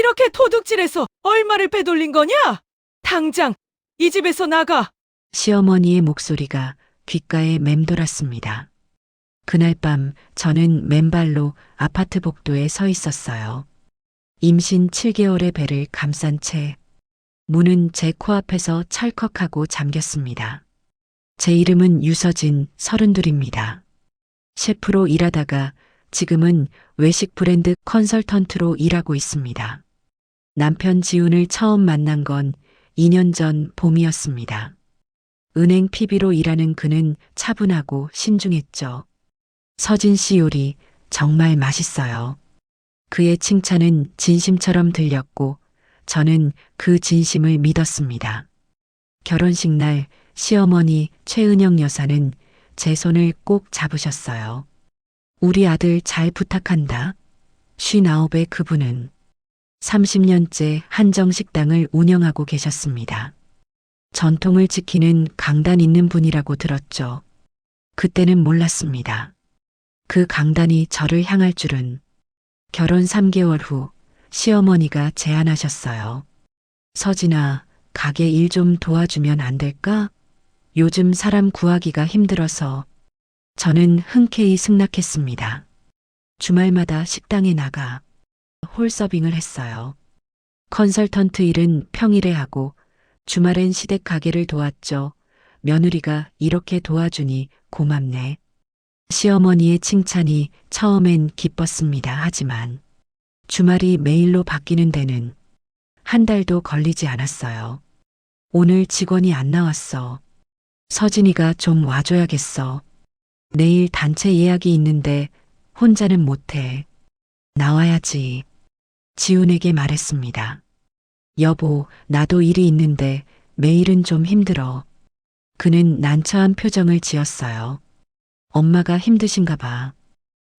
이렇게 도둑질해서 얼마를 빼돌린 거냐? 당장 이 집에서 나가. 시어머니의 목소리가 귓가에 맴돌았습니다. 그날 밤 저는 맨발로 아파트 복도에 서 있었어요. 임신 7개월의 배를 감싼 채 문은 제 코앞에서 찰컥하고 잠겼습니다. 제 이름은 유서진 32입니다. 셰프로 일하다가 지금은 외식 브랜드 컨설턴트로 일하고 있습니다. 남편 지훈을 처음 만난 건 2년 전 봄이었습니다. 은행 PB로 일하는 그는 차분하고 신중했죠. 서진 씨 요리 정말 맛있어요. 그의 칭찬은 진심처럼 들렸고 저는 그 진심을 믿었습니다. 결혼식 날 시어머니 최은영 여사는 제 손을 꼭 잡으셨어요. 우리 아들 잘 부탁한다. 59의 그분은 30년째 한정식당을 운영하고 계셨습니다. 전통을 지키는 강단 있는 분이라고 들었죠. 그때는 몰랐습니다. 그 강단이 저를 향할 줄은. 결혼 3개월 후 시어머니가 제안하셨어요. 서진아, 가게 일 좀 도와주면 안 될까? 요즘 사람 구하기가 힘들어서. 저는 흔쾌히 승낙했습니다. 주말마다 식당에 나가 홀서빙을 했어요. 컨설턴트 일은 평일에 하고 주말엔 시댁 가게를 도왔죠. 며느리가 이렇게 도와주니 고맙네. 시어머니의 칭찬이 처음엔 기뻤습니다. 하지만 주말이 매일로 바뀌는 데는 한 달도 걸리지 않았어요. 오늘 직원이 안 나왔어. 서진이가 좀 와줘야겠어. 내일 단체 예약이 있는데 혼자는 못해. 나와야지. 지훈에게 말했습니다. 여보, 나도 일이 있는데 매일은 좀 힘들어. 그는 난처한 표정을 지었어요. 엄마가 힘드신가 봐.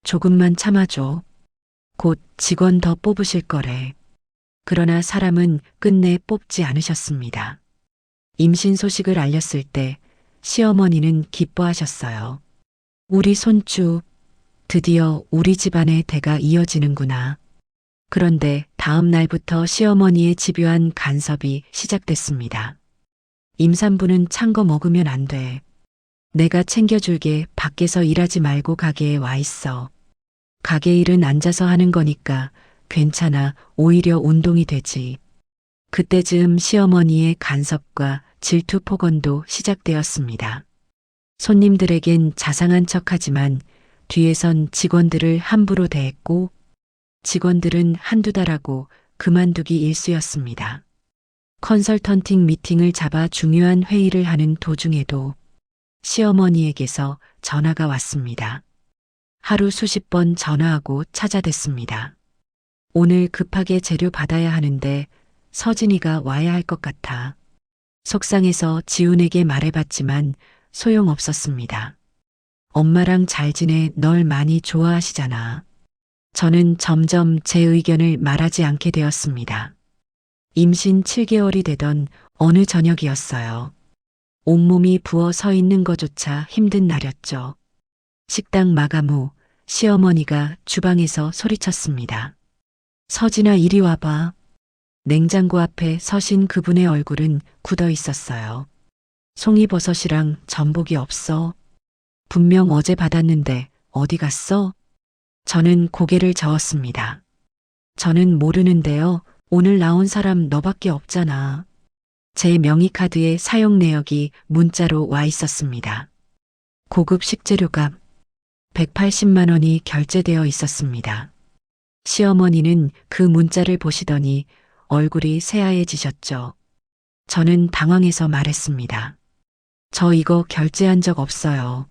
조금만 참아줘. 곧 직원 더 뽑으실 거래. 그러나 사람은 끝내 뽑지 않으셨습니다. 임신 소식을 알렸을 때 시어머니는 기뻐하셨어요. 우리 손주, 드디어 우리 집안의 대가 이어지는구나. 그런데 다음 날부터 시어머니의 집요한 간섭이 시작됐습니다. 임산부는 찬 거 먹으면 안 돼. 내가 챙겨줄게. 밖에서 일하지 말고 가게에 와 있어. 가게 일은 앉아서 하는 거니까 괜찮아. 오히려 운동이 되지. 그때쯤 시어머니의 간섭과 질투 폭언도 시작되었습니다. 손님들에겐 자상한 척하지만 뒤에선 직원들을 함부로 대했고 직원들은 한두 달 하고 그만두기 일쑤였습니다. 컨설턴팅 미팅을 잡아 중요한 회의를 하는 도중에도 시어머니에게서 전화가 왔습니다. 하루 수십 번 전화하고 찾아댔습니다. 오늘 급하게 재료 받아야 하는데 서진이가 와야 할 것 같아. 속상해서 지훈에게 말해봤지만 소용없었습니다. 엄마랑 잘 지내. 널 많이 좋아하시잖아. 저는 점점 제 의견을 말하지 않게 되었습니다. 임신 7개월이 되던 어느 저녁이었어요. 온몸이 부어 서 있는 것조차 힘든 날이었죠. 식당 마감 후 시어머니가 주방에서 소리쳤습니다. 서진아, 이리 와봐. 냉장고 앞에 서신 그분의 얼굴은 굳어 있었어요. 송이버섯이랑 전복이 없어. 분명 어제 받았는데 어디 갔어? 저는 고개를 저었습니다. 저는 모르는데요. 오늘 나온 사람 너밖에 없잖아. 제 명의카드에 사용 내역이 문자로 와 있었습니다. 고급 식재료값 180만 원이 결제되어 있었습니다. 시어머니는 그 문자를 보시더니 얼굴이 새하얘지셨죠. 저는 당황해서 말했습니다. 저 이거 결제한 적 없어요.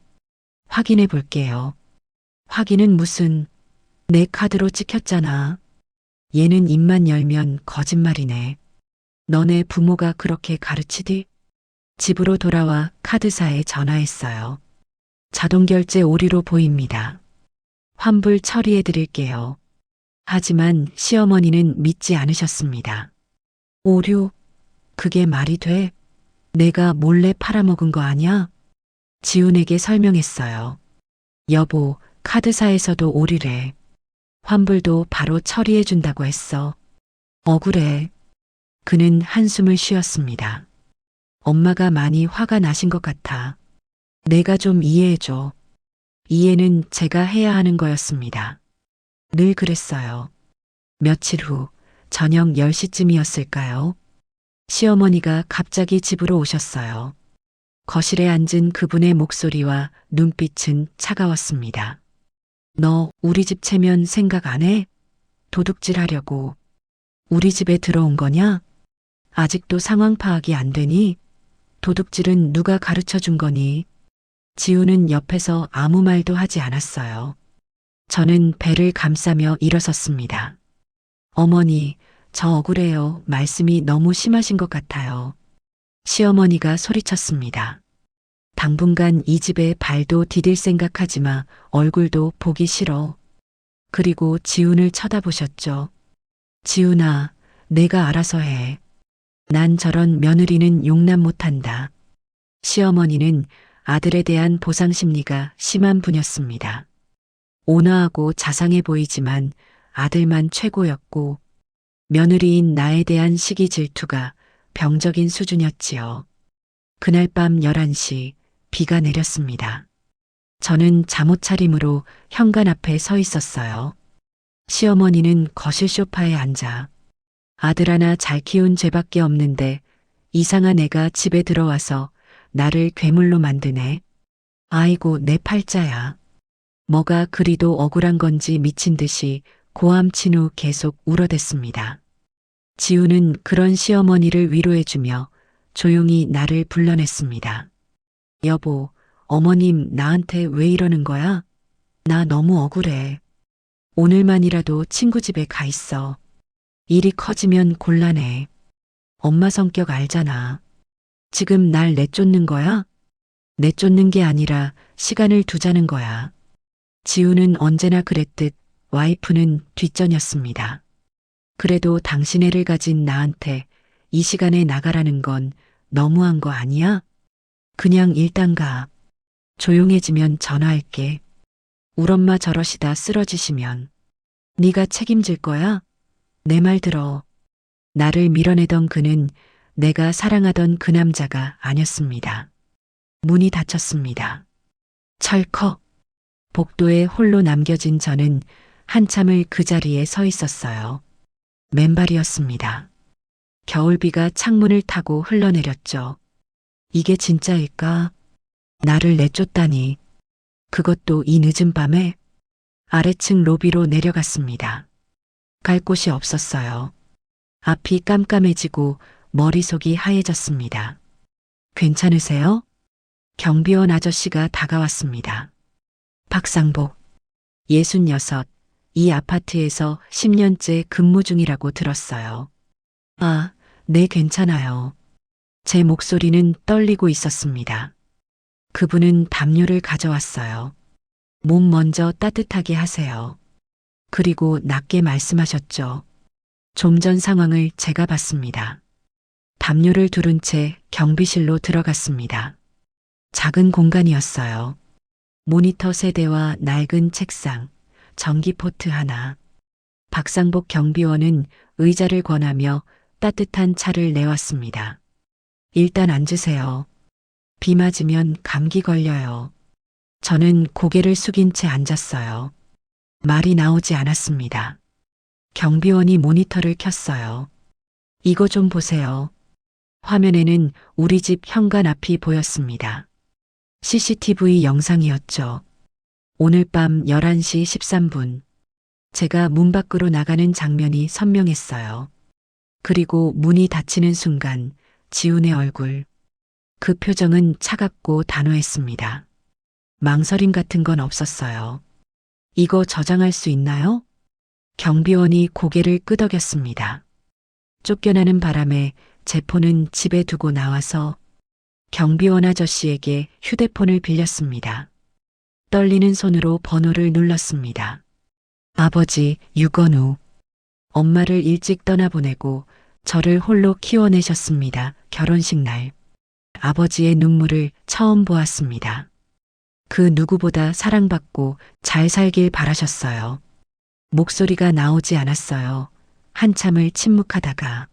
확인해 볼게요. 확인은 무슨, 내 카드로 찍혔잖아. 얘는 입만 열면 거짓말이네. 너네 부모가 그렇게 가르치디? 집으로 돌아와 카드사에 전화했어요. 자동결제 오류로 보입니다. 환불 처리해 드릴게요. 하지만 시어머니는 믿지 않으셨습니다. 오류? 그게 말이 돼? 내가 몰래 팔아먹은 거 아냐? 지훈에게 설명했어요. 여보, 카드사에서도 오류래. 환불도 바로 처리해 준다고 했어. 억울해. 그는 한숨을 쉬었습니다. 엄마가 많이 화가 나신 것 같아. 내가 좀 이해해줘. 이해는 제가 해야 하는 거였습니다. 늘 그랬어요. 며칠 후 저녁 10시쯤이었을까요? 시어머니가 갑자기 집으로 오셨어요. 거실에 앉은 그분의 목소리와 눈빛은 차가웠습니다. 너 우리 집 체면 생각 안 해? 도둑질 하려고. 우리 집에 들어온 거냐? 아직도 상황 파악이 안 되니? 도둑질은 누가 가르쳐 준 거니? 지우는 옆에서 아무 말도 하지 않았어요. 저는 배를 감싸며 일어섰습니다. 어머니, 저 억울해요. 말씀이 너무 심하신 것 같아요. 시어머니가 소리쳤습니다. 당분간 이 집에 발도 디딜 생각하지 마. 얼굴도 보기 싫어. 그리고 지훈을 쳐다보셨죠. 지훈아, 내가 알아서 해. 난 저런 며느리는 용납 못한다. 시어머니는 아들에 대한 보상 심리가 심한 분이었습니다. 온화하고 자상해 보이지만 아들만 최고였고 며느리인 나에 대한 시기 질투가 병적인 수준이었지요. 그날 밤 11시 비가 내렸습니다. 저는 잠옷 차림으로 현관 앞에 서 있었어요. 시어머니는 거실 소파에 앉아 아들 하나 잘 키운 죄밖에 없는데 이상한 애가 집에 들어와서 나를 괴물로 만드네. 아이고 내 팔자야. 뭐가 그리도 억울한 건지 미친 듯이 고함친 후 계속 울어댔습니다. 지우는 그런 시어머니를 위로해주며 조용히 나를 불러냈습니다. 여보, 어머님 나한테 왜 이러는 거야? 나 너무 억울해. 오늘만이라도 친구 집에 가 있어. 일이 커지면 곤란해. 엄마 성격 알잖아. 지금 날 내쫓는 거야? 내쫓는 게 아니라 시간을 두자는 거야. 지우는 언제나 그랬듯 와이프는 뒷전이었습니다. 그래도 당신 애를 가진 나한테 이 시간에 나가라는 건 너무한 거 아니야? 그냥 일단 가. 조용해지면 전화할게. 울 엄마 저러시다 쓰러지시면 네가 책임질 거야? 내 말 들어. 나를 밀어내던 그는 내가 사랑하던 그 남자가 아니었습니다. 문이 닫혔습니다. 철컥. 복도에 홀로 남겨진 저는 한참을 그 자리에 서 있었어요. 맨발이었습니다. 겨울비가 창문을 타고 흘러내렸죠. 이게 진짜일까? 나를 내쫓다니. 그것도 이 늦은 밤에? 아래층 로비로 내려갔습니다. 갈 곳이 없었어요. 앞이 깜깜해지고 머릿속이 하얘졌습니다. 괜찮으세요? 경비원 아저씨가 다가왔습니다. 박상복, 66, 이 아파트에서 10년째 근무 중이라고 들었어요. 아, 네, 괜찮아요. 제 목소리는 떨리고 있었습니다. 그분은 담요를 가져왔어요. 몸 먼저 따뜻하게 하세요. 그리고 낮게 말씀하셨죠. 좀 전 상황을 제가 봤습니다. 담요를 두른 채 경비실로 들어갔습니다. 작은 공간이었어요. 모니터 세대와 낡은 책상, 전기 포트 하나. 박상복 경비원은 의자를 권하며 따뜻한 차를 내왔습니다. 일단 앉으세요. 비 맞으면 감기 걸려요. 저는 고개를 숙인 채 앉았어요. 말이 나오지 않았습니다. 경비원이 모니터를 켰어요. 이거 좀 보세요. 화면에는 우리 집 현관 앞이 보였습니다. CCTV 영상이었죠. 오늘 밤 11시 13분. 제가 문 밖으로 나가는 장면이 선명했어요. 그리고 문이 닫히는 순간 지훈의 얼굴. 그 표정은 차갑고 단호했습니다. 망설임 같은 건 없었어요. 이거 저장할 수 있나요? 경비원이 고개를 끄덕였습니다. 쫓겨나는 바람에 제 폰은 집에 두고 나와서 경비원 아저씨에게 휴대폰을 빌렸습니다. 떨리는 손으로 번호를 눌렀습니다. 아버지 유건우. 엄마를 일찍 떠나보내고 저를 홀로 키워내셨습니다. 결혼식 날. 아버지의 눈물을 처음 보았습니다. 그 누구보다 사랑받고 잘 살길 바라셨어요. 목소리가 나오지 않았어요. 한참을 침묵하다가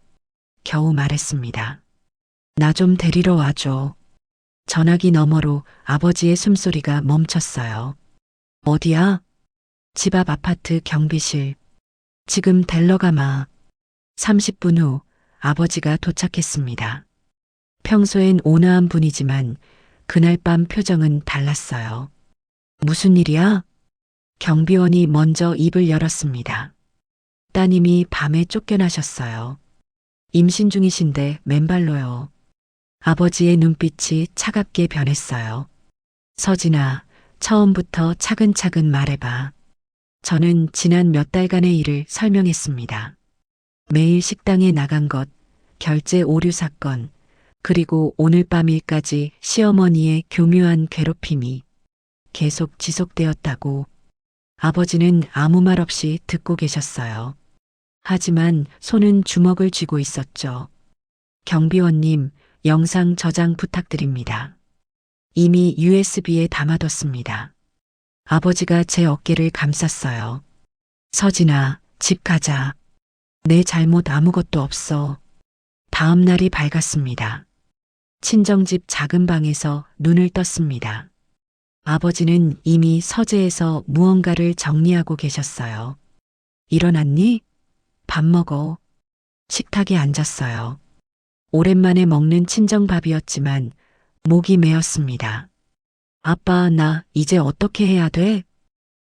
겨우 말했습니다. 나 좀 데리러 와줘. 전화기 너머로 아버지의 숨소리가 멈췄어요. 어디야? 집 앞 아파트 경비실. 지금 델러가마. 30분 후 아버지가 도착했습니다. 평소엔 온화한 분이지만 그날 밤 표정은 달랐어요. 무슨 일이야? 경비원이 먼저 입을 열었습니다. 따님이 밤에 쫓겨나셨어요. 임신 중이신데 맨발로요. 아버지의 눈빛이 차갑게 변했어요. 서진아, 처음부터 차근차근 말해봐. 저는 지난 몇 달간의 일을 설명했습니다. 매일 식당에 나간 것, 결제 오류 사건, 그리고 오늘 밤 일까지 시어머니의 교묘한 괴롭힘이 계속 지속되었다고. 아버지는 아무 말 없이 듣고 계셨어요. 하지만 손은 주먹을 쥐고 있었죠. 경비원님, 영상 저장 부탁드립니다. 이미 USB에 담아뒀습니다. 아버지가 제 어깨를 감쌌어요. 서진아, 집 가자. 내 잘못 아무것도 없어. 다음 날이 밝았습니다. 친정집 작은 방에서 눈을 떴습니다. 아버지는 이미 서재에서 무언가를 정리하고 계셨어요. 일어났니? 밥 먹어. 식탁에 앉았어요. 오랜만에 먹는 친정밥이었지만 목이 메었습니다. 아빠, 나 이제 어떻게 해야 돼?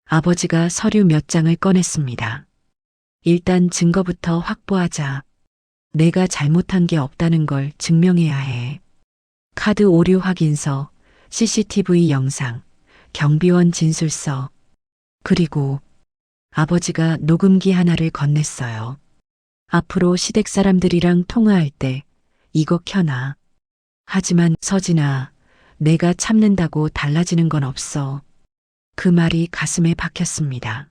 아버지가 서류 몇 장을 꺼냈습니다. 일단 증거부터 확보하자. 내가 잘못한 게 없다는 걸 증명해야 해. 카드 오류 확인서, CCTV 영상, 경비원 진술서, 그리고 아버지가 녹음기 하나를 건넸어요. 앞으로 시댁 사람들이랑 통화할 때 이거 켜놔. 하지만 서진아, 내가 참는다고 달라지는 건 없어. 그 말이 가슴에 박혔습니다.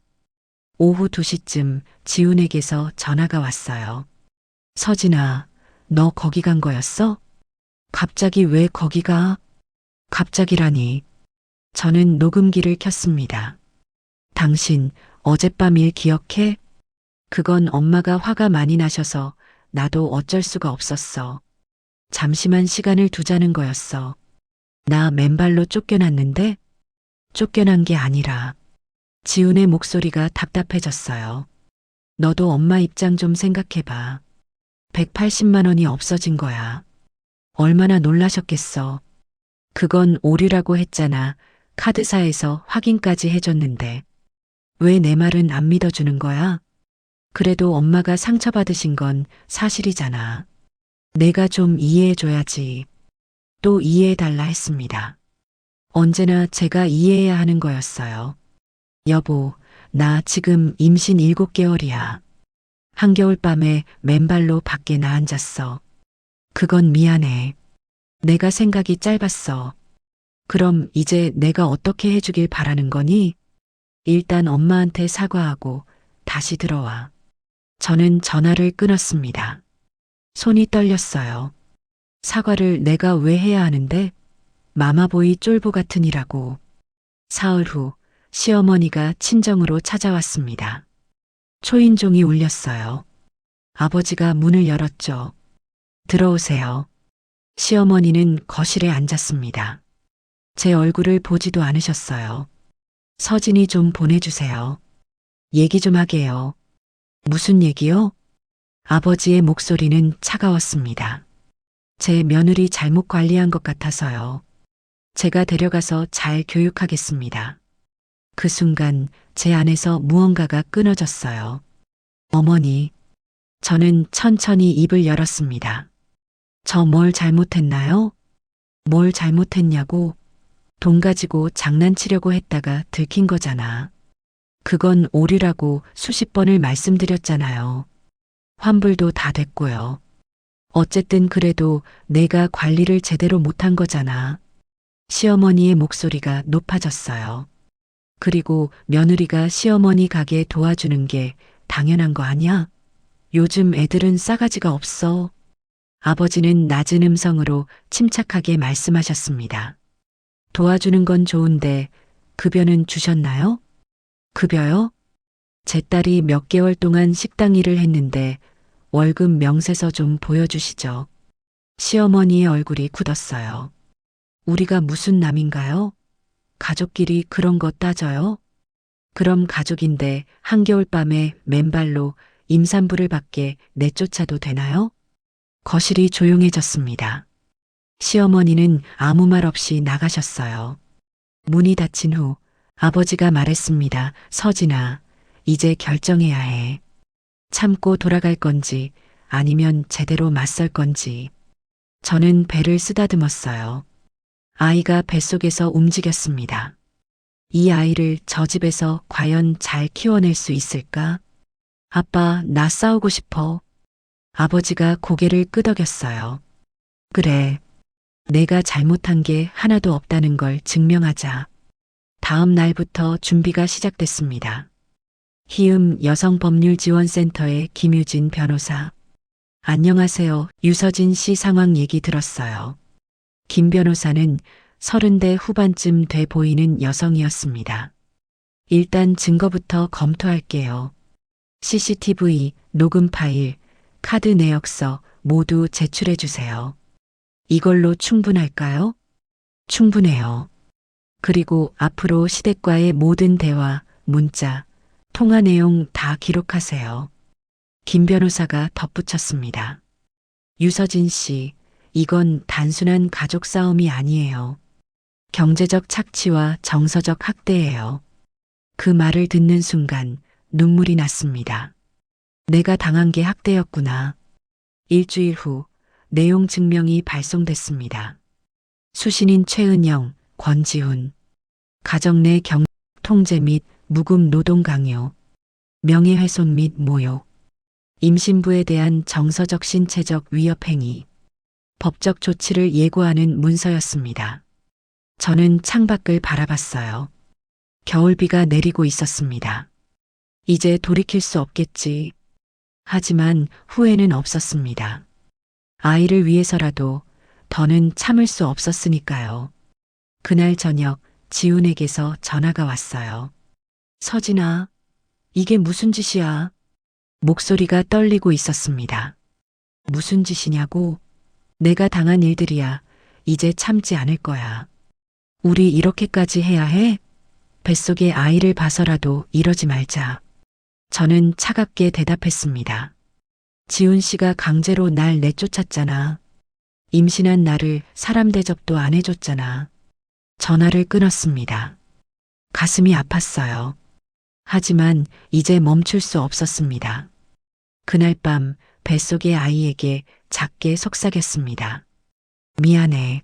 오후 2시쯤 지훈에게서 전화가 왔어요. 서진아, 너 거기 간 거였어? 갑자기 왜 거기 가? 갑자기라니. 저는 녹음기를 켰습니다. 당신 어젯밤 일 기억해? 그건 엄마가 화가 많이 나셔서 나도 어쩔 수가 없었어. 잠시만 시간을 두자는 거였어. 나 맨발로 쫓겨났는데? 쫓겨난 게 아니라. 지훈의 목소리가 답답해졌어요. 너도 엄마 입장 좀 생각해봐. 180만 원이 없어진 거야. 얼마나 놀라셨겠어. 그건 오류라고 했잖아. 카드사에서 확인까지 해줬는데. 왜 내 말은 안 믿어주는 거야? 그래도 엄마가 상처받으신 건 사실이잖아. 내가 좀 이해해줘야지. 또 이해해달라 했습니다. 언제나 제가 이해해야 하는 거였어요. 여보, 나 지금 임신 7개월이야. 한겨울밤에 맨발로 밖에 나앉았어. 그건 미안해. 내가 생각이 짧았어. 그럼 이제 내가 어떻게 해주길 바라는 거니? 일단 엄마한테 사과하고 다시 들어와. 저는 전화를 끊었습니다. 손이 떨렸어요. 사과를 내가 왜 해야 하는데? 마마보이 쫄보 같으니라고. 사흘 후 시어머니가 친정으로 찾아왔습니다. 초인종이 울렸어요. 아버지가 문을 열었죠. 들어오세요. 시어머니는 거실에 앉았습니다. 제 얼굴을 보지도 않으셨어요. 서진이 좀 보내주세요. 얘기 좀 하게요. 무슨 얘기요? 아버지의 목소리는 차가웠습니다. 제 며느리 잘못 관리한 것 같아서요. 제가 데려가서 잘 교육하겠습니다. 그 순간 제 안에서 무언가가 끊어졌어요. 어머니, 저는 천천히 입을 열었습니다. 저 뭘 잘못했나요? 뭘 잘못했냐고? 돈 가지고 장난치려고 했다가 들킨 거잖아. 그건 오류라고 수십 번을 말씀드렸잖아요. 환불도 다 됐고요. 어쨌든 그래도 내가 관리를 제대로 못한 거잖아. 시어머니의 목소리가 높아졌어요. 그리고 며느리가 시어머니 가게 도와주는 게 당연한 거 아니야? 요즘 애들은 싸가지가 없어. 아버지는 낮은 음성으로 침착하게 말씀하셨습니다. 도와주는 건 좋은데 급여는 주셨나요? 급여요? 제 딸이 몇 개월 동안 식당 일을 했는데 월급 명세서 좀 보여주시죠. 시어머니의 얼굴이 굳었어요. 우리가 무슨 남인가요? 가족끼리 그런 거 따져요? 그럼 가족인데 한겨울밤에 맨발로 임산부를 밖에 내쫓아도 되나요? 거실이 조용해졌습니다. 시어머니는 아무 말 없이 나가셨어요. 문이 닫힌 후 아버지가 말했습니다. 서진아, 이제 결정해야 해. 참고 돌아갈 건지 아니면 제대로 맞설 건지. 저는 배를 쓰다듬었어요. 아이가 뱃속에서 움직였습니다. 이 아이를 저 집에서 과연 잘 키워낼 수 있을까? 아빠, 나 싸우고 싶어. 아버지가 고개를 끄덕였어요. 그래. 내가 잘못한 게 하나도 없다는 걸 증명하자. 다음 날부터 준비가 시작됐습니다. 희음 여성법률지원센터의 김유진 변호사. 안녕하세요. 유서진 씨 상황 얘기 들었어요. 김 변호사는 30대 후반쯤 돼 보이는 여성이었습니다. 일단 증거부터 검토할게요. CCTV, 녹음 파일, 카드 내역서 모두 제출해 주세요. 이걸로 충분할까요? 충분해요. 그리고 앞으로 시댁과의 모든 대화, 문자, 통화 내용 다 기록하세요. 김 변호사가 덧붙였습니다. 유서진 씨, 이건 단순한 가족 싸움이 아니에요. 경제적 착취와 정서적 학대예요. 그 말을 듣는 순간 눈물이 났습니다. 내가 당한 게 학대였구나. 일주일 후 내용 증명이 발송됐습니다. 수신인 최은영, 권지훈. 가정 내 통제 및 무급 노동 강요. 명예훼손 및 모욕. 임신부에 대한 정서적 신체적 위협 행위. 법적 조치를 예고하는 문서였습니다. 저는 창밖을 바라봤어요. 겨울비가 내리고 있었습니다. 이제 돌이킬 수 없겠지. 하지만 후회는 없었습니다. 아이를 위해서라도 더는 참을 수 없었으니까요. 그날 저녁 지훈에게서 전화가 왔어요. 서진아, 이게 무슨 짓이야? 목소리가 떨리고 있었습니다. 무슨 짓이냐고? 내가 당한 일들이야. 이제 참지 않을 거야. 우리 이렇게까지 해야 해? 뱃속에 아이를 봐서라도 이러지 말자. 저는 차갑게 대답했습니다. 지훈 씨가 강제로 날 내쫓았잖아. 임신한 나를 사람 대접도 안 해줬잖아. 전화를 끊었습니다. 가슴이 아팠어요. 하지만 이제 멈출 수 없었습니다. 그날 밤 뱃속의 아이에게 작게 속삭였습니다. 미안해.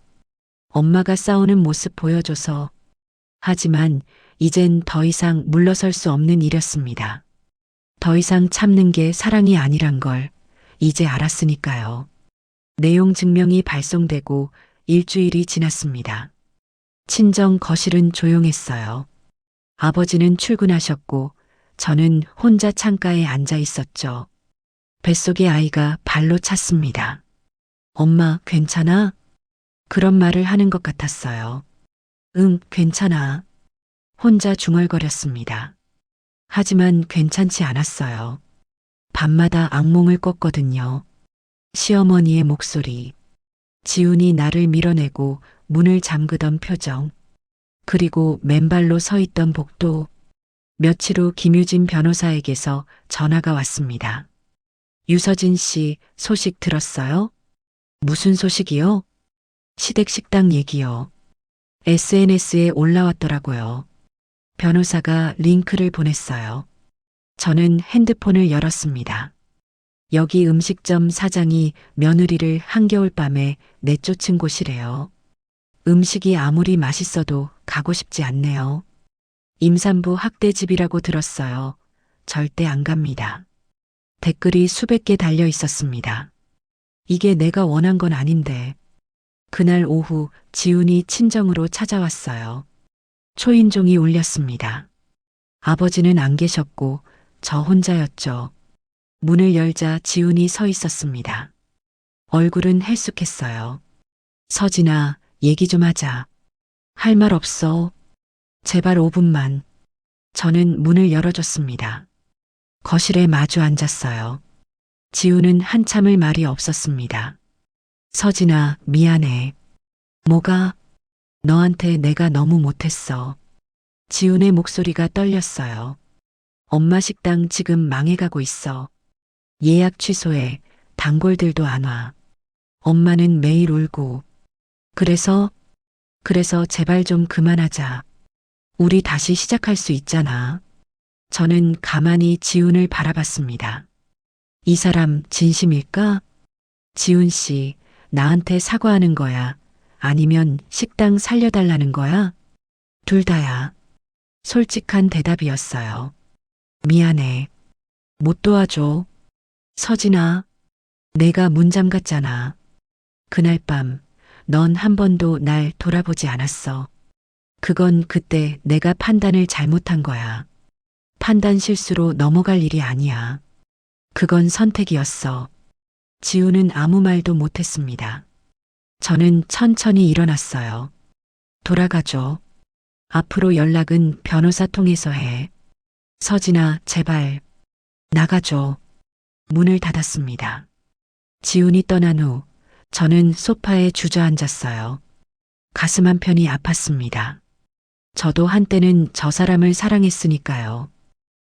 엄마가 싸우는 모습 보여줘서. 하지만 이젠 더 이상 물러설 수 없는 일이었습니다. 더 이상 참는 게 사랑이 아니란 걸 이제 알았으니까요. 내용 증명이 발송되고 일주일이 지났습니다. 친정 거실은 조용했어요. 아버지는 출근하셨고 저는 혼자 창가에 앉아 있었죠. 뱃속의 아이가 발로 찼습니다. 엄마, 괜찮아? 그런 말을 하는 것 같았어요. 응, 괜찮아. 혼자 중얼거렸습니다. 하지만 괜찮지 않았어요. 밤마다 악몽을 꿨거든요. 시어머니의 목소리, 지훈이 나를 밀어내고 문을 잠그던 표정, 그리고 맨발로 서 있던 복도. 며칠 후 김유진 변호사에게서 전화가 왔습니다. 유서진 씨, 소식 들었어요? 무슨 소식이요? 시댁 식당 얘기요. SNS에 올라왔더라고요. 변호사가 링크를 보냈어요. 저는 핸드폰을 열었습니다. 여기 음식점 사장이 며느리를 한겨울밤에 내쫓은 곳이래요. 음식이 아무리 맛있어도 가고 싶지 않네요. 임산부 학대집이라고 들었어요. 절대 안 갑니다. 댓글이 수백 개 달려 있었습니다. 이게 내가 원한 건 아닌데. 그날 오후 지훈이 친정으로 찾아왔어요. 초인종이 울렸습니다. 아버지는 안 계셨고 저 혼자였죠. 문을 열자 지훈이 서 있었습니다. 얼굴은 헬쑥했어요. 서진아, 얘기 좀 하자. 할 말 없어. 제발 5분만. 저는 문을 열어줬습니다. 거실에 마주 앉았어요. 지우는 한참을 말이 없었습니다. 서진아, 미안해. 뭐가? 너한테 내가 너무 못했어. 지훈의 목소리가 떨렸어요. 엄마 식당 지금 망해가고 있어. 예약 취소해. 단골들도 안 와. 엄마는 매일 울고. 그래서 제발 좀 그만하자. 우리 다시 시작할 수 있잖아. 저는 가만히 지훈을 바라봤습니다. 이 사람 진심일까? 지훈 씨, 나한테 사과하는 거야? 아니면 식당 살려달라는 거야? 둘 다야. 솔직한 대답이었어요. 미안해. 못 도와줘. 서진아, 내가 문 잠갔잖아. 그날 밤, 넌 한 번도 날 돌아보지 않았어. 그건 그때 내가 판단을 잘못한 거야. 판단 실수로 넘어갈 일이 아니야. 그건 선택이었어. 지우는 아무 말도 못했습니다. 저는 천천히 일어났어요. 돌아가죠. 앞으로 연락은 변호사 통해서 해. 서진아, 제발. 나가줘. 문을 닫았습니다. 지훈이 떠난 후 저는 소파에 주저앉았어요. 가슴 한편이 아팠습니다. 저도 한때는 저 사람을 사랑했으니까요.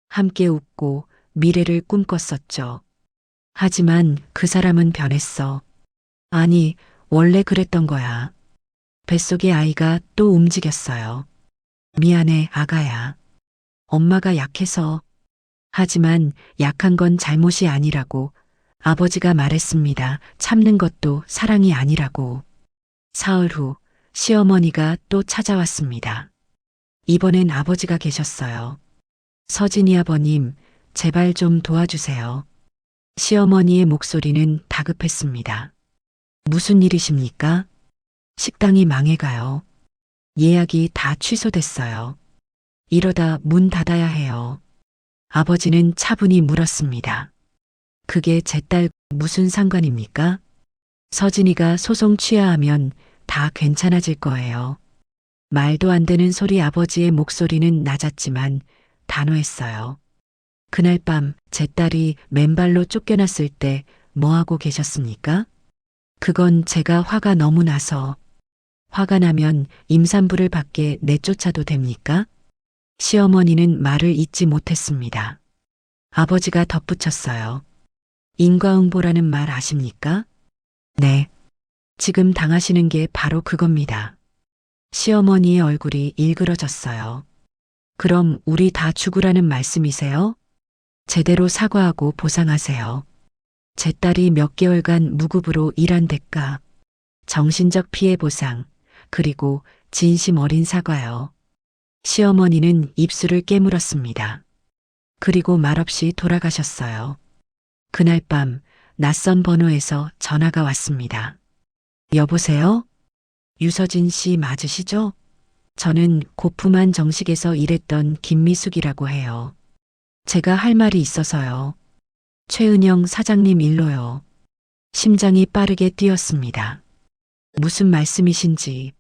함께 웃고 미래를 꿈꿨었죠. 하지만 그 사람은 변했어. 아니, 원래 그랬던 거야. 뱃속의 아이가 또 움직였어요. 미안해, 아가야. 엄마가 약해서. 하지만 약한 건 잘못이 아니라고 아버지가 말했습니다. 참는 것도 사랑이 아니라고. 사흘 후 시어머니가 또 찾아왔습니다. 이번엔 아버지가 계셨어요. 서진이 아버님, 제발 좀 도와주세요. 시어머니의 목소리는 다급했습니다. 무슨 일이십니까? 식당이 망해가요. 예약이 다 취소됐어요. 이러다 문 닫아야 해요. 아버지는 차분히 물었습니다. 그게 제 딸 무슨 상관입니까? 서진이가 소송 취하하면 다 괜찮아질 거예요. 말도 안 되는 소리. 아버지의 목소리는 낮았지만 단호했어요. 그날 밤 제 딸이 맨발로 쫓겨났을 때 뭐하고 계셨습니까? 그건 제가 화가 너무 나서. 화가 나면 임산부를 밖에 내쫓아도 됩니까? 시어머니는 말을 잇지 못했습니다. 아버지가 덧붙였어요. 인과응보라는 말 아십니까? 네. 지금 당하시는 게 바로 그겁니다. 시어머니의 얼굴이 일그러졌어요. 그럼 우리 다 죽으라는 말씀이세요? 제대로 사과하고 보상하세요. 제 딸이 몇 개월간 무급으로 일한 대가, 정신적 피해 보상, 그리고 진심 어린 사과요. 시어머니는 입술을 깨물었습니다. 그리고 말없이 돌아가셨어요. 그날 밤 낯선 번호에서 전화가 왔습니다. 여보세요? 유서진 씨 맞으시죠? 저는 고품한 정식에서 일했던 김미숙이라고 해요. 제가 할 말이 있어서요. 최은영 사장님 일로요. 심장이 빠르게 뛰었습니다. 무슨 말씀이신지.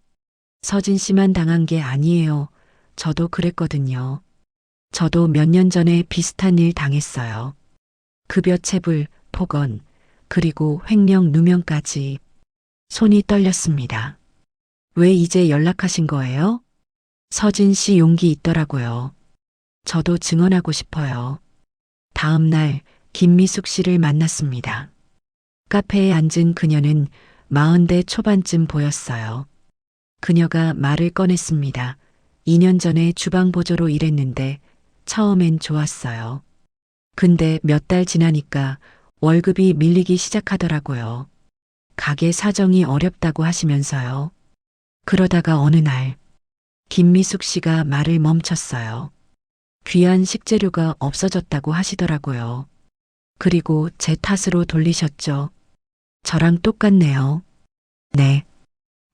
서진 씨만 당한 게 아니에요. 저도 그랬거든요. 저도 몇 년 전에 비슷한 일 당했어요. 급여 체불, 폭언, 그리고 횡령 누명까지. 손이 떨렸습니다. 왜 이제 연락하신 거예요? 서진 씨 용기 있더라고요. 저도 증언하고 싶어요. 다음 날 김미숙 씨를 만났습니다. 카페에 앉은 그녀는 40대 초반쯤 보였어요. 그녀가 말을 꺼냈습니다. 2년 전에 주방 보조로 일했는데 처음엔 좋았어요. 근데 몇 달 지나니까 월급이 밀리기 시작하더라고요. 가게 사정이 어렵다고 하시면서요. 그러다가 어느 날 김미숙 씨가 말을 멈췄어요. 귀한 식재료가 없어졌다고 하시더라고요. 그리고 제 탓으로 돌리셨죠. 저랑 똑같네요. 네.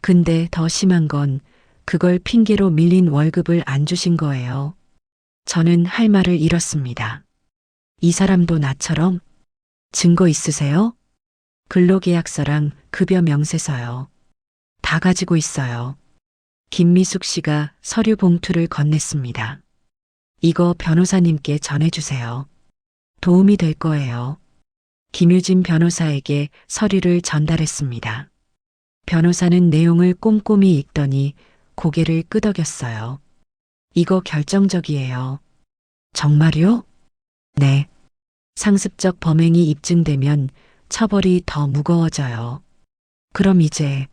근데 더 심한 건 그걸 핑계로 밀린 월급을 안 주신 거예요. 저는 할 말을 잃었습니다. 이 사람도 나처럼? 증거 있으세요? 근로계약서랑 급여 명세서요. 다 가지고 있어요. 김미숙 씨가 서류 봉투를 건넸습니다. 이거 변호사님께 전해주세요. 도움이 될 거예요. 김유진 변호사에게 서류를 전달했습니다. 변호사는 내용을 꼼꼼히 읽더니 고개를 끄덕였어요. 이거 결정적이에요. 정말요? 네. 상습적 범행이 입증되면 처벌이 더 무거워져요. 그럼 이제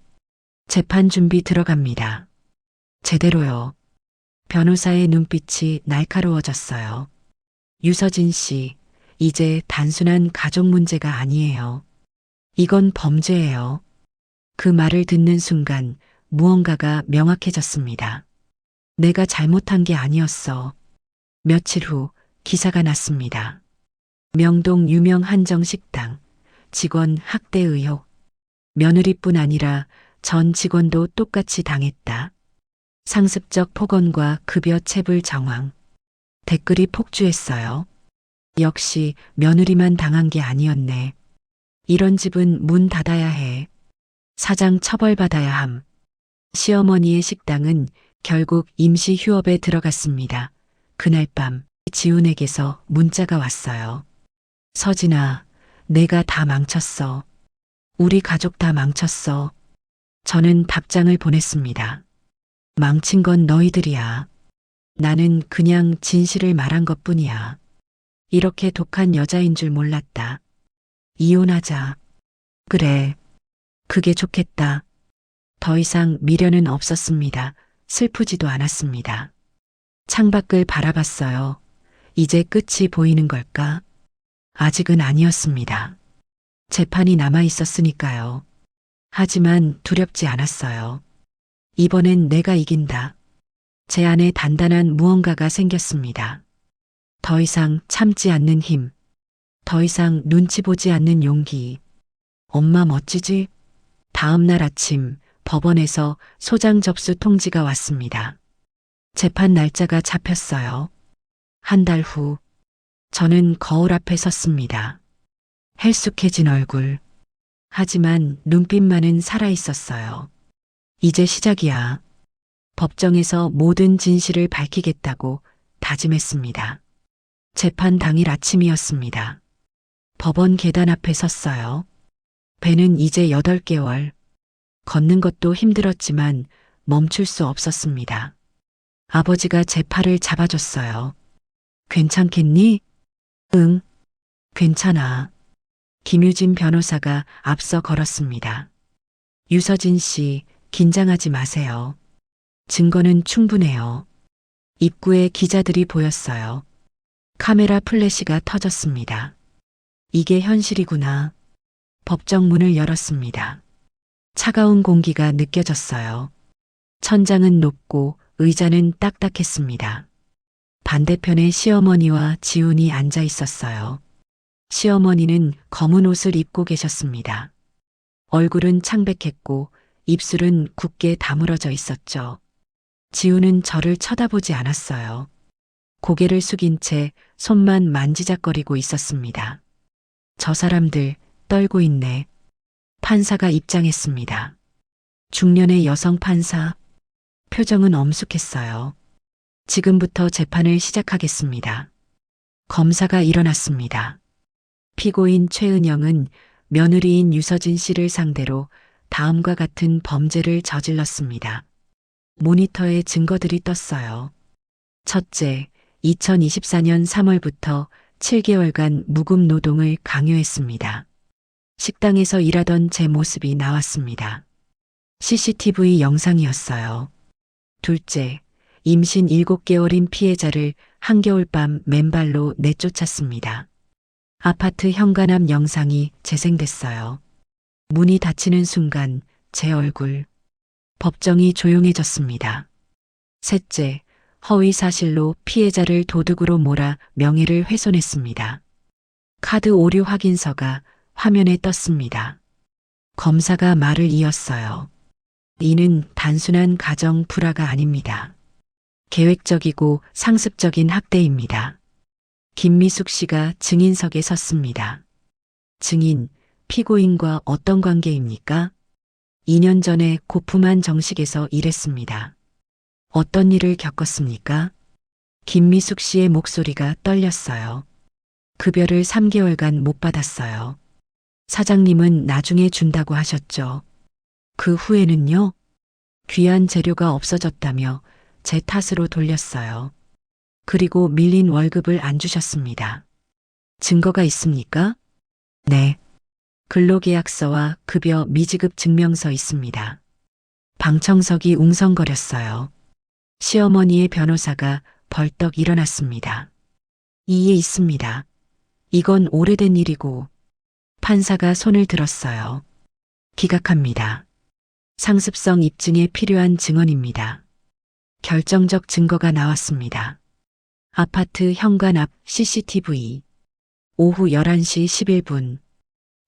재판 준비 들어갑니다. 제대로요. 변호사의 눈빛이 날카로워졌어요. 유서진 씨, 이제 단순한 가족 문제가 아니에요. 이건 범죄예요. 그 말을 듣는 순간 무언가가 명확해졌습니다. 내가 잘못한 게 아니었어. 며칠 후 기사가 났습니다. 명동 유명 한정식당 직원 학대 의혹. 며느리뿐 아니라 전 직원도 똑같이 당했다. 상습적 폭언과 급여 체불 정황. 댓글이 폭주했어요. 역시 며느리만 당한 게 아니었네. 이런 집은 문 닫아야 해. 사장 처벌받아야 함. 시어머니의 식당은 결국 임시 휴업에 들어갔습니다. 그날 밤 지훈에게서 문자가 왔어요. 서진아, 내가 다 망쳤어. 우리 가족 다 망쳤어. 저는 답장을 보냈습니다. 망친 건 너희들이야. 나는 그냥 진실을 말한 것뿐이야. 이렇게 독한 여자인 줄 몰랐다. 이혼하자. 그래. 그게 좋겠다. 더 이상 미련은 없었습니다. 슬프지도 않았습니다. 창밖을 바라봤어요. 이제 끝이 보이는 걸까? 아직은 아니었습니다. 재판이 남아 있었으니까요. 하지만 두렵지 않았어요. 이번엔 내가 이긴다. 제 안에 단단한 무언가가 생겼습니다. 더 이상 참지 않는 힘. 더 이상 눈치 보지 않는 용기. 엄마 멋지지? 다음 날 아침 법원에서 소장 접수 통지가 왔습니다. 재판 날짜가 잡혔어요. 한 달 후 저는 거울 앞에 섰습니다. 헬쑥해진 얼굴. 하지만 눈빛만은 살아있었어요. 이제 시작이야. 법정에서 모든 진실을 밝히겠다고 다짐했습니다. 재판 당일 아침이었습니다. 법원 계단 앞에 섰어요. 배는 이제 8개월. 걷는 것도 힘들었지만 멈출 수 없었습니다. 아버지가 제 팔을 잡아줬어요. 괜찮겠니? 응, 괜찮아. 김유진 변호사가 앞서 걸었습니다. 유서진 씨, 긴장하지 마세요. 증거는 충분해요. 입구에 기자들이 보였어요. 카메라 플래시가 터졌습니다. 이게 현실이구나. 법정 문을 열었습니다. 차가운 공기가 느껴졌어요. 천장은 높고 의자는 딱딱했습니다. 반대편에 시어머니와 지훈이 앉아 있었어요. 시어머니는 검은 옷을 입고 계셨습니다. 얼굴은 창백했고 입술은 굳게 다물어져 있었죠. 지훈은 저를 쳐다보지 않았어요. 고개를 숙인 채 손만 만지작거리고 있었습니다. 저 사람들 떨고 있네. 판사가 입장했습니다. 중년의 여성 판사. 표정은 엄숙했어요. 지금부터 재판을 시작하겠습니다. 검사가 일어났습니다. 피고인 최은영은 며느리인 유서진 씨를 상대로 다음과 같은 범죄를 저질렀습니다. 모니터에 증거들이 떴어요. 첫째, 2024년 3월부터 7개월간 무급 노동을 강요했습니다. 식당에서 일하던 제 모습이 나왔습니다. CCTV 영상이었어요. 둘째, 임신 7개월인 피해자를 한겨울밤 맨발로 내쫓았습니다. 아파트 현관앞 영상이 재생됐어요. 문이 닫히는 순간 제 얼굴. 법정이 조용해졌습니다. 셋째, 허위 사실로 피해자를 도둑으로 몰아 명예를 훼손했습니다. 카드 오류 확인서가 화면에 떴습니다. 검사가 말을 이었어요. 이는 단순한 가정 불화가 아닙니다. 계획적이고 상습적인 학대입니다. 김미숙 씨가 증인석에 섰습니다. 증인, 피고인과 어떤 관계입니까? 2년 전에 고품한 정식에서 일했습니다. 어떤 일을 겪었습니까? 김미숙 씨의 목소리가 떨렸어요. 급여를 3개월간 못 받았어요. 사장님은 나중에 준다고 하셨죠. 그 후에는요? 귀한 재료가 없어졌다며 제 탓으로 돌렸어요. 그리고 밀린 월급을 안 주셨습니다. 증거가 있습니까? 네. 근로계약서와 급여 미지급 증명서 있습니다. 방청석이 웅성거렸어요. 시어머니의 변호사가 벌떡 일어났습니다. 이에 있습니다. 이건 오래된 일이고. 판사가 손을 들었어요. 기각합니다. 상습성 입증에 필요한 증언입니다. 결정적 증거가 나왔습니다. 아파트 현관 앞 CCTV. 오후 11시 11분.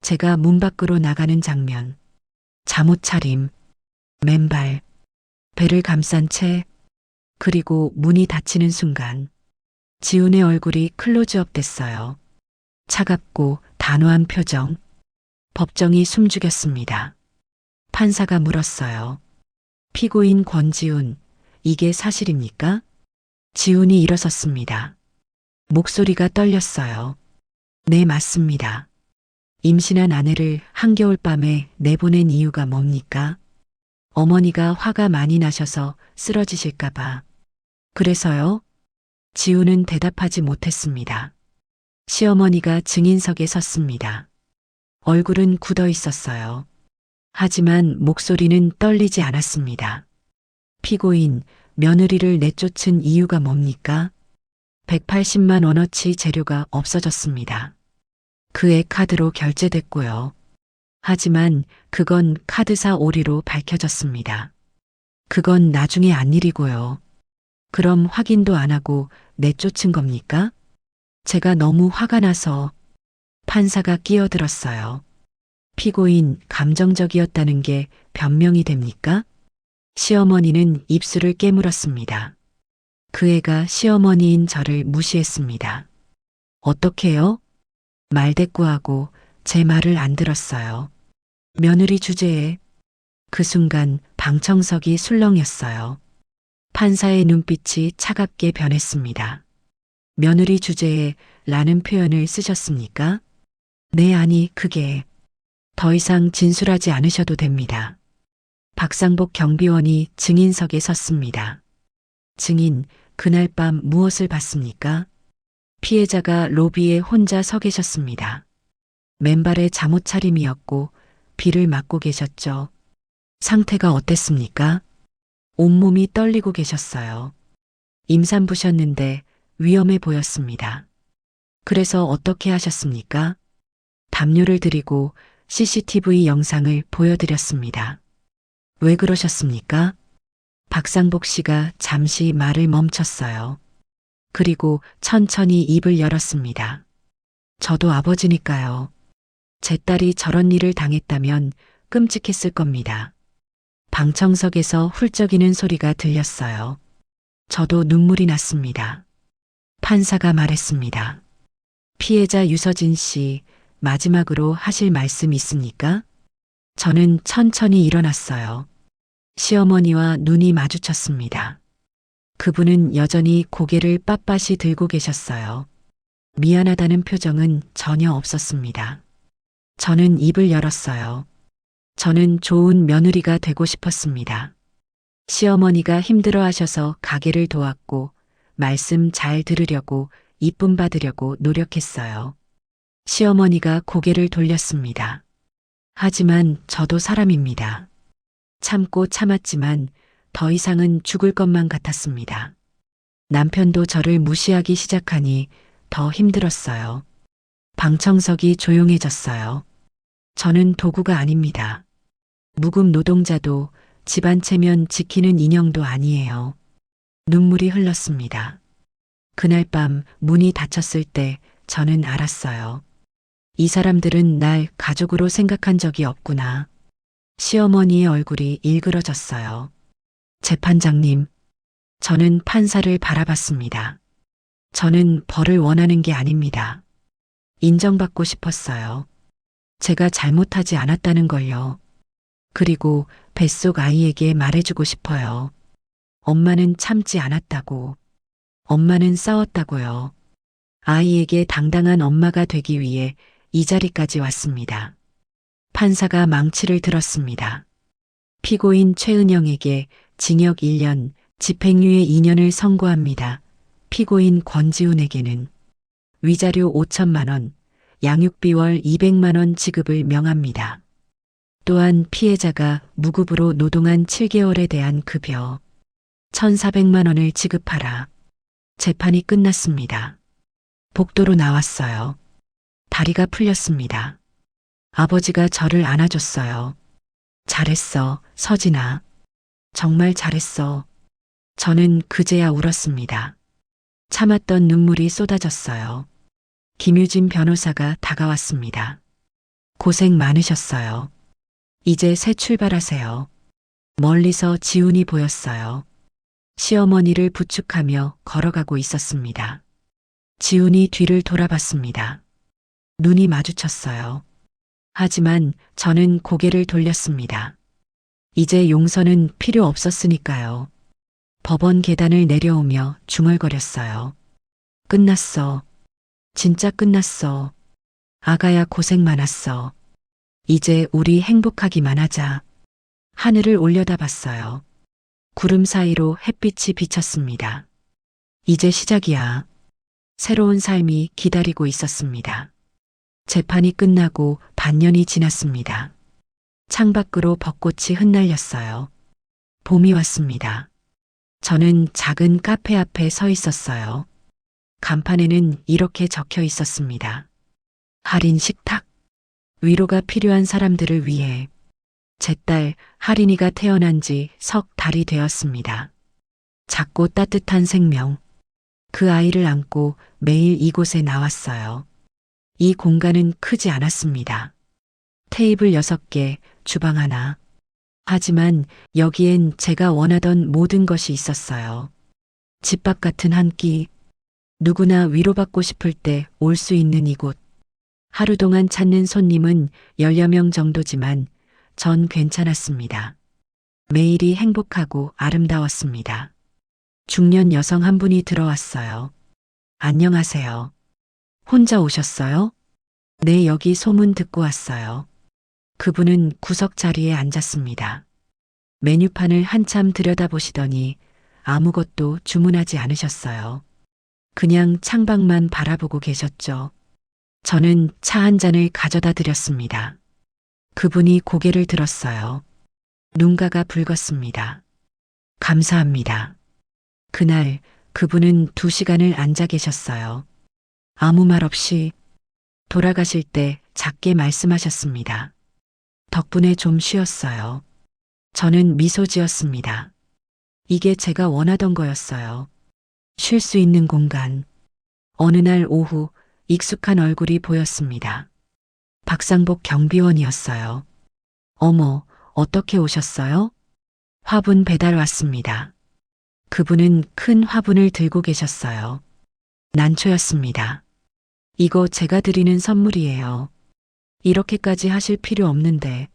제가 문 밖으로 나가는 장면. 잠옷 차림, 맨발, 배를 감싼 채, 그리고 문이 닫히는 순간 지훈의 얼굴이 클로즈업 됐어요. 차갑고 단호한 표정. 법정이 숨죽였습니다. 판사가 물었어요. 피고인 권지훈, 이게 사실입니까? 지훈이 일어섰습니다. 목소리가 떨렸어요. 네, 맞습니다. 임신한 아내를 한겨울밤에 내보낸 이유가 뭡니까? 어머니가 화가 많이 나셔서 쓰러지실까봐. 그래서요? 지훈은 대답하지 못했습니다. 시어머니가 증인석에 섰습니다. 얼굴은 굳어 있었어요. 하지만 목소리는 떨리지 않았습니다. 피고인, 며느리를 내쫓은 이유가 뭡니까? 180만 원어치 재료가 없어졌습니다. 그의 카드로 결제됐고요. 하지만 그건 카드사 오리로 밝혀졌습니다. 그건 나중에 안 일이고요. 그럼 확인도 안 하고 내쫓은 겁니까? 제가 너무 화가 나서. 판사가 끼어들었어요. 피고인 감정적이었다는 게 변명이 됩니까? 시어머니는 입술을 깨물었습니다. 그 애가 시어머니인 저를 무시했습니다. 어떻게요? 말대꾸하고 제 말을 안 들었어요. 며느리 주제에. 그 순간 방청석이 술렁였어요. 판사의 눈빛이 차갑게 변했습니다. 며느리 주제에 라는 표현을 쓰셨습니까? 네, 아니, 그게. 더 이상 진술하지 않으셔도 됩니다. 박상복 경비원이 증인석에 섰습니다. 증인, 그날 밤 무엇을 봤습니까? 피해자가 로비에 혼자 서 계셨습니다. 맨발의 잠옷 차림이었고 비를 맞고 계셨죠. 상태가 어땠습니까? 온몸이 떨리고 계셨어요. 임산부셨는데 위험해 보였습니다. 그래서 어떻게 하셨습니까? 담요를 드리고 CCTV 영상을 보여드렸습니다. 왜 그러셨습니까? 박상복 씨가 잠시 말을 멈췄어요. 그리고 천천히 입을 열었습니다. 저도 아버지니까요. 제 딸이 저런 일을 당했다면 끔찍했을 겁니다. 방청석에서 훌쩍이는 소리가 들렸어요. 저도 눈물이 났습니다. 판사가 말했습니다. 피해자 유서진 씨, 마지막으로 하실 말씀 있습니까? 저는 천천히 일어났어요. 시어머니와 눈이 마주쳤습니다. 그분은 여전히 고개를 빳빳이 들고 계셨어요. 미안하다는 표정은 전혀 없었습니다. 저는 입을 열었어요. 저는 좋은 며느리가 되고 싶었습니다. 시어머니가 힘들어 하셔서 가게를 도왔고 말씀 잘 들으려고 이쁨 받으려고 노력했어요. 시어머니가 고개를 돌렸습니다. 하지만 저도 사람입니다. 참고 참았지만 더 이상은 죽을 것만 같았습니다. 남편도 저를 무시하기 시작하니 더 힘들었어요. 방청석이 조용해졌어요. 저는 도구가 아닙니다. 무급 노동자도 집안 체면 지키는 인형도 아니에요. 눈물이 흘렀습니다. 그날 밤 문이 닫혔을 때 저는 알았어요. 이 사람들은 날 가족으로 생각한 적이 없구나. 시어머니의 얼굴이 일그러졌어요. 재판장님, 저는 판사를 바라봤습니다. 저는 벌을 원하는 게 아닙니다. 인정받고 싶었어요. 제가 잘못하지 않았다는 걸요. 그리고 뱃속 아이에게 말해주고 싶어요. 엄마는 참지 않았다고. 엄마는 싸웠다고요. 아이에게 당당한 엄마가 되기 위해 이 자리까지 왔습니다. 판사가 망치를 들었습니다. 피고인 최은영에게 징역 1년, 집행유예 2년을 선고합니다. 피고인 권지훈에게는 위자료 5천만 원, 양육비 월 200만 원 지급을 명합니다. 또한 피해자가 무급으로 노동한 7개월에 대한 급여 1,400만 원을 지급하라. 재판이 끝났습니다. 복도로 나왔어요. 다리가 풀렸습니다. 아버지가 저를 안아줬어요. 잘했어, 서진아. 정말 잘했어. 저는 그제야 울었습니다. 참았던 눈물이 쏟아졌어요. 김유진 변호사가 다가왔습니다. 고생 많으셨어요. 이제 새 출발하세요. 멀리서 지훈이 보였어요. 시어머니를 부축하며 걸어가고 있었습니다. 지훈이 뒤를 돌아봤습니다. 눈이 마주쳤어요. 하지만 저는 고개를 돌렸습니다. 이제 용서는 필요 없었으니까요. 법원 계단을 내려오며 중얼거렸어요. 끝났어. 진짜 끝났어. 아가야 고생 많았어. 이제 우리 행복하기만 하자. 하늘을 올려다봤어요. 구름 사이로 햇빛이 비쳤습니다. 이제 시작이야. 새로운 삶이 기다리고 있었습니다. 재판이 끝나고 반년이 지났습니다. 창밖으로 벚꽃이 흩날렸어요. 봄이 왔습니다. 저는 작은 카페 앞에 서 있었어요. 간판에는 이렇게 적혀 있었습니다. 할인 식탁. 위로가 필요한 사람들을 위해. 제 딸 할인이가 태어난 지 석 달이 되었습니다. 작고 따뜻한 생명. 그 아이를 안고 매일 이곳에 나왔어요. 이 공간은 크지 않았습니다. 테이블 6개, 주방 하나. 하지만 여기엔 제가 원하던 모든 것이 있었어요. 집밥 같은 한 끼. 누구나 위로받고 싶을 때 올 수 있는 이곳. 하루 동안 찾는 손님은 10여 명 정도지만 전 괜찮았습니다. 매일이 행복하고 아름다웠습니다. 중년 여성 한 분이 들어왔어요. 안녕하세요. 혼자 오셨어요? 네, 여기 소문 듣고 왔어요. 그분은 구석 자리에 앉았습니다. 메뉴판을 한참 들여다보시더니 아무것도 주문하지 않으셨어요. 그냥 창밖만 바라보고 계셨죠. 저는 차 한 잔을 가져다 드렸습니다. 그분이 고개를 들었어요. 눈가가 붉었습니다. 감사합니다. 그날 그분은 2시간을 앉아 계셨어요. 아무 말 없이 돌아가실 때 작게 말씀하셨습니다. 덕분에 좀 쉬었어요. 저는 미소 지었습니다. 이게 제가 원하던 거였어요. 쉴 수 있는 공간. 어느 날 오후 익숙한 얼굴이 보였습니다. 박상복 경비원이었어요. 어머, 어떻게 오셨어요? 화분 배달 왔습니다. 그분은 큰 화분을 들고 계셨어요. 난초였습니다. 이거 제가 드리는 선물이에요. 이렇게까지 하실 필요 없는데.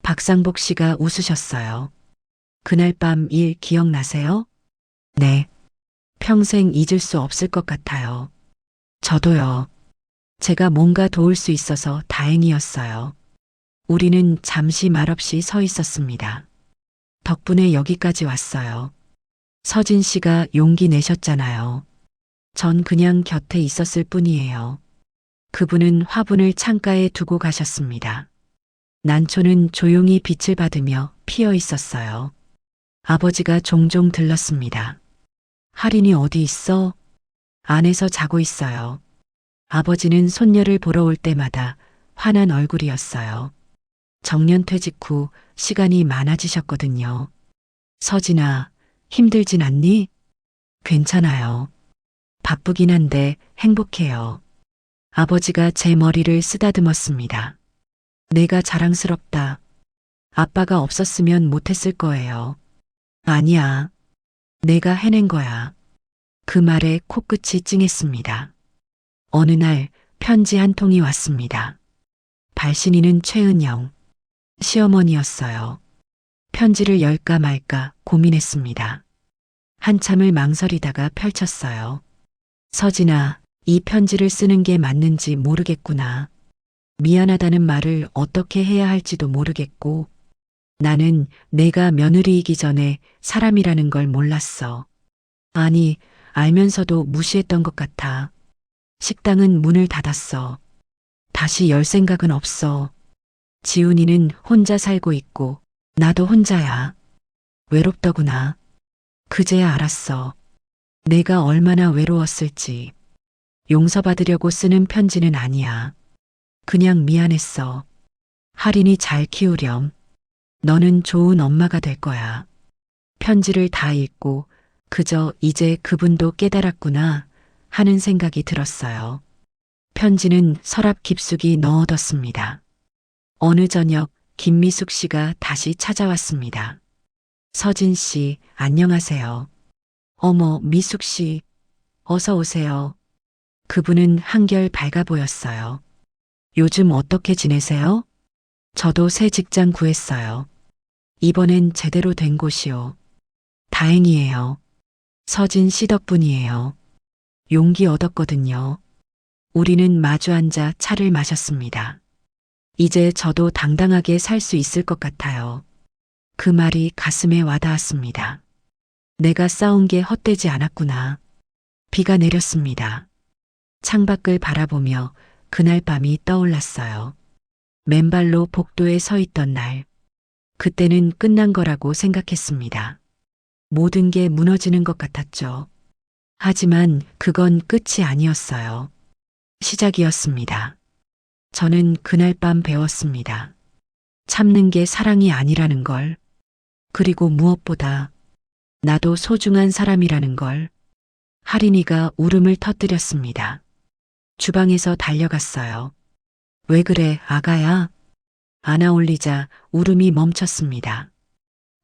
박상복 씨가 웃으셨어요. 그날 밤 일 기억나세요? 네. 평생 잊을 수 없을 것 같아요. 저도요. 제가 뭔가 도울 수 있어서 다행이었어요. 우리는 잠시 말없이 서 있었습니다. 덕분에 여기까지 왔어요. 서진 씨가 용기 내셨잖아요. 전 그냥 곁에 있었을 뿐이에요. 그분은 화분을 창가에 두고 가셨습니다. 난초는 조용히 빛을 받으며 피어 있었어요. 아버지가 종종 들렀습니다. 할인이 어디 있어? 안에서 자고 있어요. 아버지는 손녀를 보러 올 때마다 환한 얼굴이었어요. 정년퇴직 후 시간이 많아지셨거든요. 서진아, 힘들진 않니? 괜찮아요. 바쁘긴 한데 행복해요. 아버지가 제 머리를 쓰다듬었습니다. 내가 자랑스럽다. 아빠가 없었으면 못했을 거예요. 아니야. 내가 해낸 거야. 그 말에 코끝이 찡했습니다. 어느 날 편지 한 통이 왔습니다. 발신인은 최은영, 시어머니였어요. 편지를 열까 말까 고민했습니다. 한참을 망설이다가 펼쳤어요. 서진아, 이 편지를 쓰는 게 맞는지 모르겠구나. 미안하다는 말을 어떻게 해야 할지도 모르겠고, 나는 내가 며느리이기 전에 사람이라는 걸 몰랐어. 아니, 알면서도 무시했던 것 같아. 식당은 문을 닫았어. 다시 열 생각은 없어. 지훈이는 혼자 살고 있고, 나도 혼자야. 외롭더구나. 그제야 알았어. 내가 얼마나 외로웠을지. 용서받으려고 쓰는 편지는 아니야. 그냥 미안했어. 할인이 잘 키우렴. 너는 좋은 엄마가 될 거야. 편지를 다 읽고 그저 이제 그분도 깨달았구나 하는 생각이 들었어요. 편지는 서랍 깊숙이 넣어뒀습니다. 어느 저녁 김미숙 씨가 다시 찾아왔습니다. 서진 씨, 안녕하세요. 어머, 미숙 씨, 어서 오세요. 그분은 한결 밝아 보였어요. 요즘 어떻게 지내세요? 저도 새 직장 구했어요. 이번엔 제대로 된 곳이요. 다행이에요. 서진 씨 덕분이에요. 용기 얻었거든요. 우리는 마주 앉아 차를 마셨습니다. 이제 저도 당당하게 살 수 있을 것 같아요. 그 말이 가슴에 와닿았습니다. 내가 싸운 게 헛되지 않았구나. 비가 내렸습니다. 창밖을 바라보며 그날 밤이 떠올랐어요. 맨발로 복도에 서 있던 날. 그때는 끝난 거라고 생각했습니다. 모든 게 무너지는 것 같았죠. 하지만 그건 끝이 아니었어요. 시작이었습니다. 저는 그날 밤 배웠습니다. 참는 게 사랑이 아니라는 걸. 그리고 무엇보다 나도 소중한 사람이라는 걸. 할인이가 울음을 터뜨렸습니다. 주방에서 달려갔어요. 왜 그래, 아가야? 안아 올리자 울음이 멈췄습니다.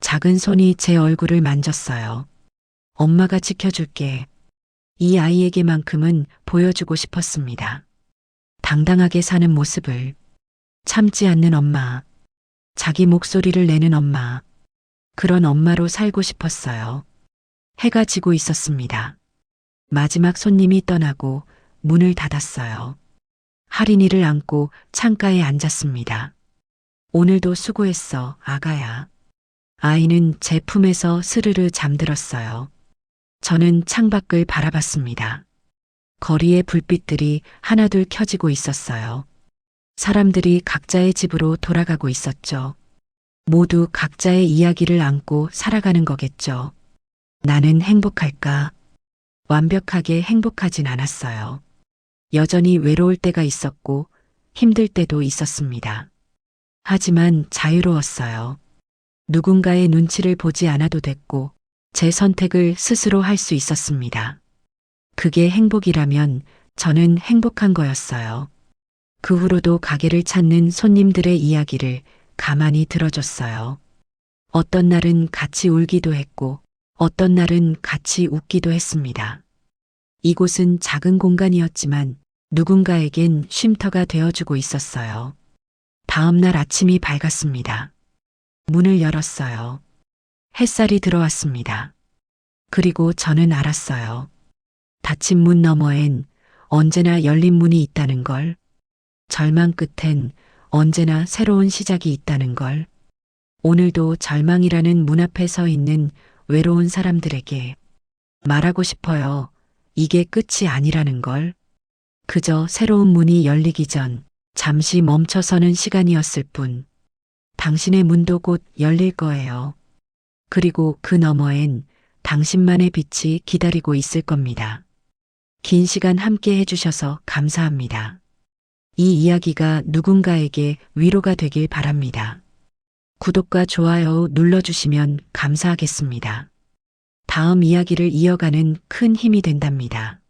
작은 손이 제 얼굴을 만졌어요. 엄마가 지켜줄게. 이 아이에게만큼은 보여주고 싶었습니다. 당당하게 사는 모습을. 참지 않는 엄마. 자기 목소리를 내는 엄마. 그런 엄마로 살고 싶었어요. 해가 지고 있었습니다. 마지막 손님이 떠나고 문을 닫았어요. 할인이를 안고 창가에 앉았습니다. 오늘도 수고했어, 아가야. 아이는 제 품에서 스르르 잠들었어요. 저는 창밖을 바라봤습니다. 거리의 불빛들이 하나둘 켜지고 있었어요. 사람들이 각자의 집으로 돌아가고 있었죠. 모두 각자의 이야기를 안고 살아가는 거겠죠. 나는 행복할까? 완벽하게 행복하진 않았어요. 여전히 외로울 때가 있었고 힘들 때도 있었습니다. 하지만 자유로웠어요. 누군가의 눈치를 보지 않아도 됐고 제 선택을 스스로 할 수 있었습니다. 그게 행복이라면 저는 행복한 거였어요. 그 후로도 가게를 찾는 손님들의 이야기를 가만히 들어줬어요. 어떤 날은 같이 울기도 했고 어떤 날은 같이 웃기도 했습니다. 이곳은 작은 공간이었지만 누군가에겐 쉼터가 되어주고 있었어요. 다음 날 아침이 밝았습니다. 문을 열었어요. 햇살이 들어왔습니다. 그리고 저는 알았어요. 닫힌 문 너머엔 언제나 열린 문이 있다는 걸. 절망 끝엔 언제나 새로운 시작이 있다는 걸. 오늘도 절망이라는 문 앞에 서 있는 외로운 사람들에게 말하고 싶어요. 이게 끝이 아니라는 걸. 그저 새로운 문이 열리기 전 잠시 멈춰서는 시간이었을 뿐. 당신의 문도 곧 열릴 거예요. 그리고 그 너머엔 당신만의 빛이 기다리고 있을 겁니다. 긴 시간 함께 해주셔서 감사합니다. 이 이야기가 누군가에게 위로가 되길 바랍니다. 구독과 좋아요 눌러주시면 감사하겠습니다. 다음 이야기를 이어가는 큰 힘이 된답니다.